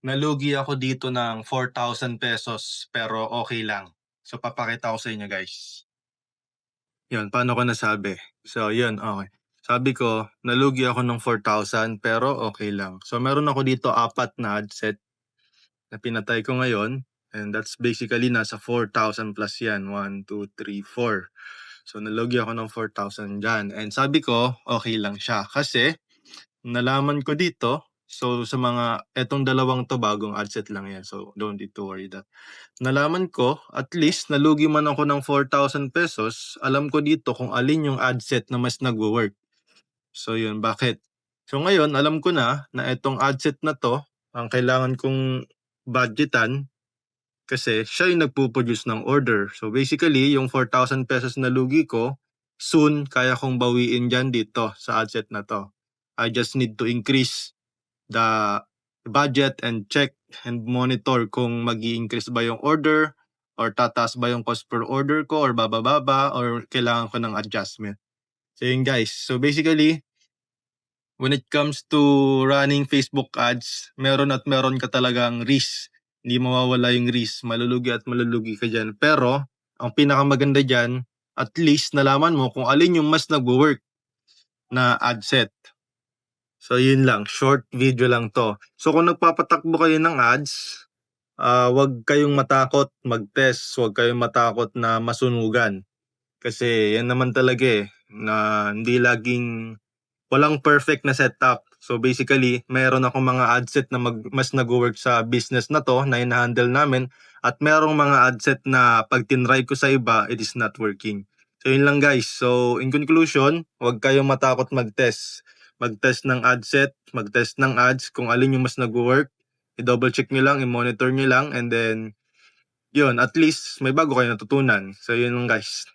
Nalugi ako dito ng ₱4,000 pero okay lang. So papakita ko sa inyo guys. 'Yun, paano ko nasabi? So 'yun, okey. Sabi ko nalugi ako ng 4,000 pero okay lang. So meron ako dito 4 na headset na pinatay ko ngayon, and that's basically nasa 4,000 plus 'yan, 1, 2, 3, 4. So nalugi ako ng 4,000 diyan, and sabi ko okay lang siya kasi nalaman ko dito, so sa mga etong dalawang 'to bagong headset lang 'yan, so don't need to worry that. Nalaman ko at least nalugi man ako ng ₱4,000, alam ko dito kung alin yung headset na mas nagwo-work. So yun, bakit? So ngayon alam ko na etong headset na 'to ang kailangan kong budgetan kasi siya yung nagpo-produce ng order. So basically yung ₱4,000 na lugi ko, soon kaya kong bawiin diyan dito sa headset na 'to. I just need to increase the budget and check and monitor kung mag-i-increase ba yung order or tataas ba yung cost per order ko or bababa ba or kailangan ko ng adjustment. So yun guys. So basically, when it comes to running Facebook ads, meron at meron ka talagang risk. Hindi mawawala yung risk. Malulugi at malulugi ka dyan. Pero, ang pinakamaganda dyan, at least nalaman mo kung alin yung mas nagwo-work na ad set. So yun lang, short video lang to. So kung nagpapatakbo kayo ng ads, wag kayong matakot mag-test, wag kayong matakot na masunugan. Kasi yan naman talaga na hindi laging walang perfect na setup. So basically, meron akong mga ad set na mas nag-work sa business na to na hina-handle namin, at merong mga ad set na pag tinry ko sa iba, it is not working. So yun lang guys. So in conclusion, huwag kayong matakot mag-test. Mag-test ng ad set, mag-test ng ads kung alin yung mas nag-work. I-double check nyo lang, i-monitor nyo lang, and then yun, at least may bago kayo natutunan. So yun lang guys.